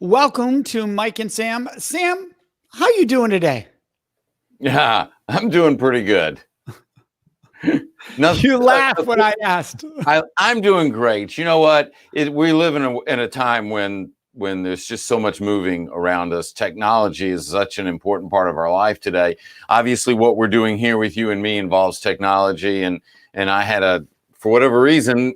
Welcome to Mike and Sam. Sam, how you doing today? Yeah, I'm doing pretty good. You laughed when I asked. I'm doing great. You know what? We live in a time when there's just so much moving around us. Technology is such an important part of our life today. Obviously, what we're doing here with you and me involves technology, and I had for whatever reason,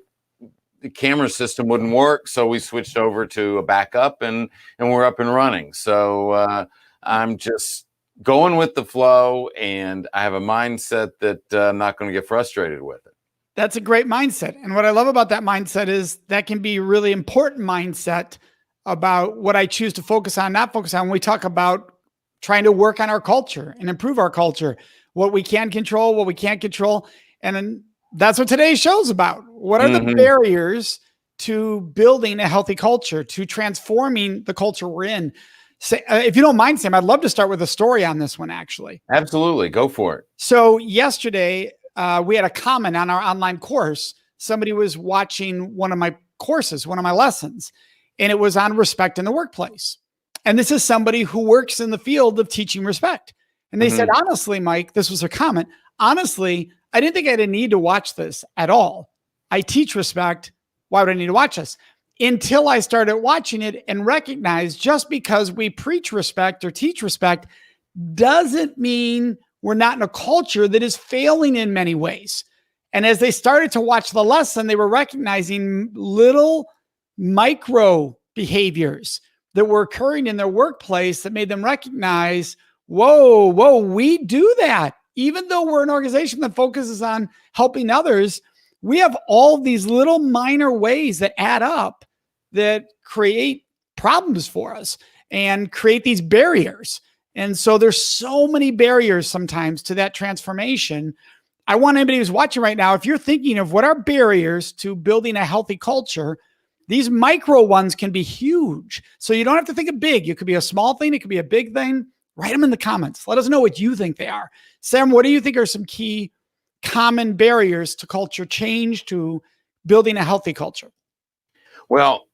the camera system wouldn't work, so we switched over to a backup, and we're up and running. So I'm just going with the flow, and I have a mindset that I'm not going to get frustrated with it. That's a great mindset. And what I love about that mindset is that can be a really important mindset about what I choose to focus on, not focus on. When we talk about trying to work on our culture and improve our culture, what we can control, what we can't control. And then that's what today's show is about. What are the barriers to building a healthy culture, to transforming the culture we're in? If you don't mind, Sam, I'd love to start with a story on this one, actually. Absolutely. Go for it. So yesterday, we had a comment on our online course. Somebody was watching one of my courses, one of my lessons, and it was on respect in the workplace. And this is somebody who works in the field of teaching respect. And they said, honestly, Mike, this was a comment. Honestly, I didn't think I didn't need to watch this at all. I teach respect. Why would I need to watch this? Until I started watching it and recognized just because we preach respect or teach respect doesn't mean we're not in a culture that is failing in many ways. And as they started to watch the lesson, they were recognizing little micro behaviors that were occurring in their workplace that made them recognize, whoa, we do that. Even though we're an organization that focuses on helping others, we have all these little minor ways that add up that create problems for us and create these barriers. And so there's so many barriers sometimes to that transformation. I want anybody who's watching right now, if you're thinking of what are barriers to building a healthy culture, these micro ones can be huge. So you don't have to think of big. It could be a small thing. It could be a big thing. Write them in the comments. Let us know what you think they are. Sam, what do you think are some key common barriers to culture change, to building a healthy culture? Well,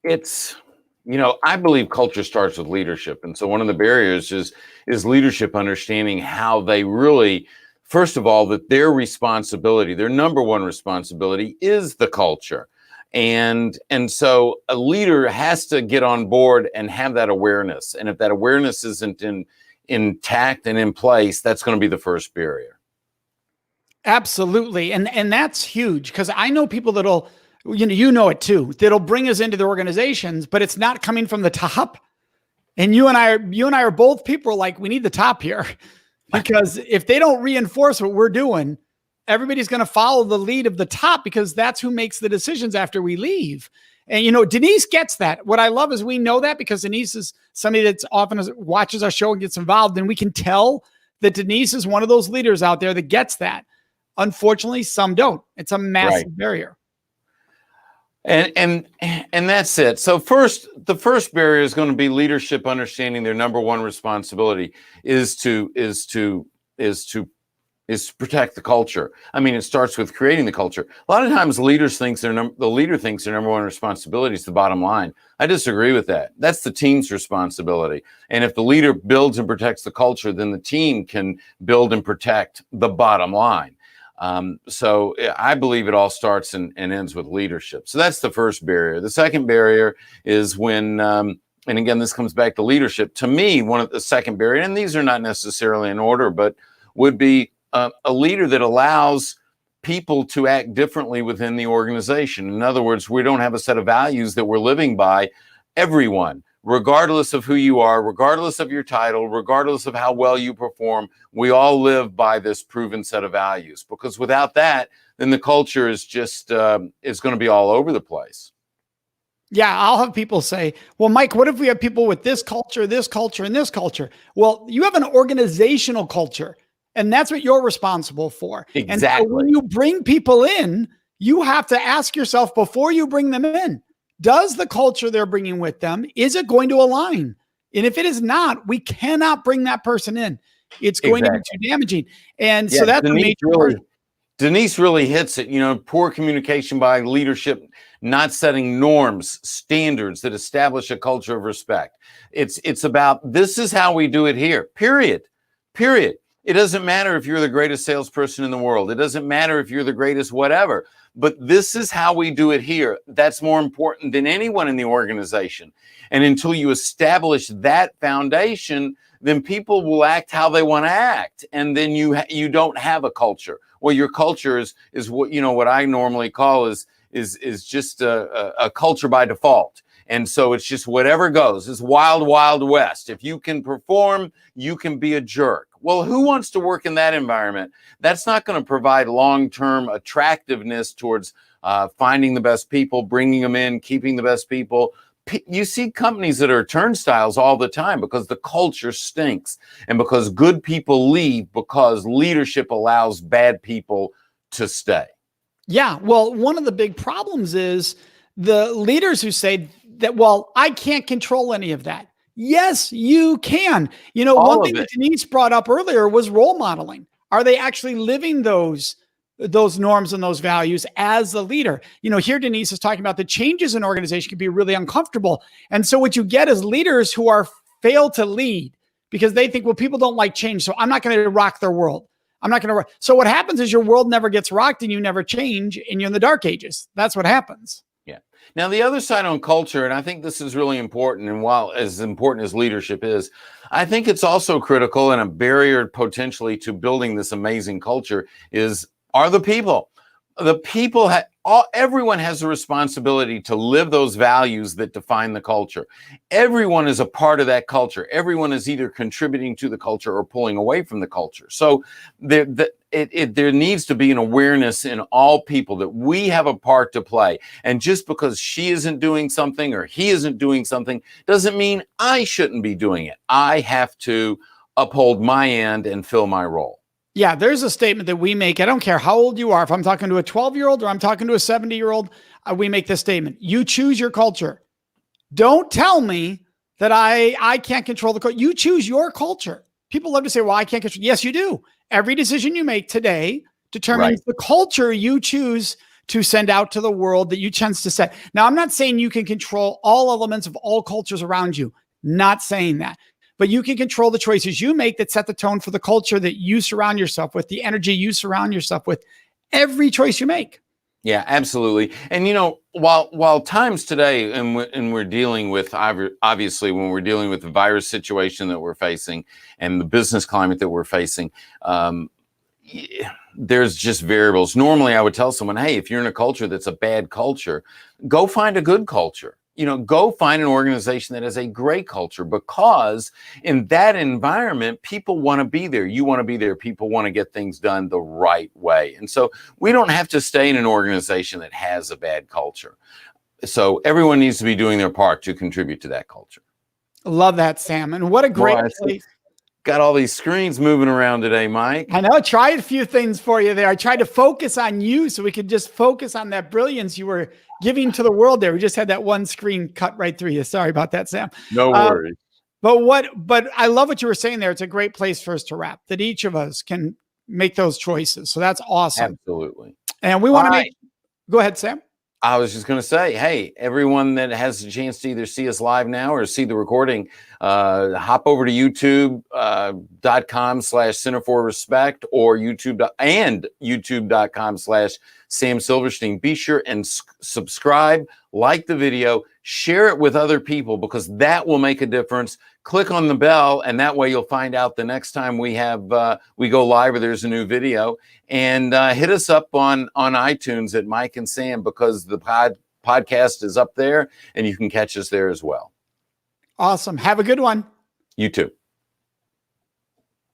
I believe culture starts with leadership. And so one of the barriers is leadership understanding how they really, first of all, that their responsibility, their number one responsibility is the culture. And so a leader has to get on board and have that awareness. And if that awareness isn't intact and in place, that's going to be the first barrier. Absolutely. And that's huge, because I know people that'll, you know it too, that'll bring us into the organizations, but it's not coming from the top. And you and I are both people like, we need the top here, because if they don't reinforce what we're doing, everybody's going to follow the lead of the top, because that's who makes the decisions after we leave. And, Denise gets that. What I love is we know that because Denise is somebody that's often watches our show and gets involved. And we can tell that Denise is one of those leaders out there that gets that. Unfortunately, some don't. It's a massive barrier. And that's it. So the first barrier is going to be leadership understanding their number one responsibility is to protect the culture. I mean, it starts with creating the culture. A lot of times, the leader thinks their number one responsibility is the bottom line. I disagree with that. That's the team's responsibility. And if the leader builds and protects the culture, then the team can build and protect the bottom line. So I believe it all starts and ends with leadership. So that's the first barrier. The second barrier is when, and again, this comes back to leadership. To me, one of the second barrier, and these are not necessarily in order, but would be a leader that allows people to act differently within the organization. In other words, we don't have a set of values that we're living by. Everyone, regardless of who you are, regardless of your title, regardless of how well you perform, we all live by this proven set of values. Because without that, then the culture is just is going to be all over the place. Yeah, I'll have people say, well, Mike, what if we have people with this culture, and this culture? Well, you have an organizational culture, and that's what you're responsible for. Exactly. And so when you bring people in, you have to ask yourself before you bring them in, does the culture they're bringing with them, is it going to align? And if it is not, we cannot bring that person in. It's going to be too damaging. And so that's Denise really hits it. Poor communication by leadership not setting norms, standards that establish a culture of respect. It's about, this is how we do it here, period. It doesn't matter if you're the greatest salesperson in the world. It doesn't matter if you're the greatest whatever, but this is how we do it here. That's more important than anyone in the organization. And until you establish that foundation, then people will act how they want to act. And then you don't have a culture. Well, your culture is what, what I normally call is just a culture by default. And so it's just whatever goes. It's wild, wild west. If you can perform, you can be a jerk. Well, who wants to work in that environment? That's not going to provide long-term attractiveness towards finding the best people, bringing them in, keeping the best people. You see companies that are turnstiles all the time because the culture stinks and because good people leave because leadership allows bad people to stay. Yeah. Well, one of the big problems is the leaders who say that, well, I can't control any of that. Yes, you can. One thing that Denise brought up earlier was role modeling. Are they actually living those norms and those values as the leader? Here Denise is talking about the changes in organization can be really uncomfortable. And so what you get is leaders who fail to lead because they think, well, people don't like change, so I'm not going to rock their world. I'm not going to. So what happens is your world never gets rocked and you never change and you're in the dark ages. That's what happens. Yeah. Now, the other side on culture, and I think this is really important, and while as important as leadership is, I think it's also critical and a barrier potentially to building this amazing culture are the people. The people, everyone has a responsibility to live those values that define the culture. Everyone is a part of that culture. Everyone is either contributing to the culture or pulling away from the culture. So there needs to be an awareness in all people that we have a part to play. And just because she isn't doing something or he isn't doing something doesn't mean I shouldn't be doing it. I have to uphold my end and fill my role. Yeah, there's a statement that we make. I don't care how old you are. If I'm talking to a 12-year-old or I'm talking to a 70-year-old, we make this statement. You choose your culture. Don't tell me that I can't control the culture. You choose your culture. People love to say, well, I can't control. Yes, you do. Every decision you make today determines the culture you choose to send out to the world that you choose to set. Now, I'm not saying you can control all elements of all cultures around you. Not saying that. But you can control the choices you make that set the tone for the culture that you surround yourself with, the energy you surround yourself with, every choice you make. Yeah, absolutely. And, while times today, and we're dealing with, obviously, when we're dealing with the virus situation that we're facing and the business climate that we're facing, there's just variables. Normally, I would tell someone, hey, if you're in a culture that's a bad culture, go find a good culture. Go find an organization that has a great culture, because in that environment, people want to be there. You want to be there. People want to get things done the right way. And so we don't have to stay in an organization that has a bad culture. So everyone needs to be doing their part to contribute to that culture. Love that, Sam. And what a great place. Got all these screens moving around today, Mike. I know. I tried a few things for you there. I tried to focus on you so we could just focus on that brilliance you were giving to the world there. We just had that one screen cut right through you. Sorry about that, Sam. No worries. But I love what you were saying there. It's a great place for us to wrap, that each of us can make those choices. So that's awesome. Absolutely. And we want to go ahead, Sam. I was just going to say, hey, everyone that has a chance to either see us live now or see the recording, hop over to youtube.com/Center for Respect or youtube.com/Sam Silverstein. Be sure and subscribe, like the video, share it with other people, because that will make a difference. Click on the bell, and that way you'll find out the next time we go live or there's a new video. And hit us up on iTunes at Mike and Sam, because the podcast is up there and you can catch us there as well. Awesome. Have a good one. You too.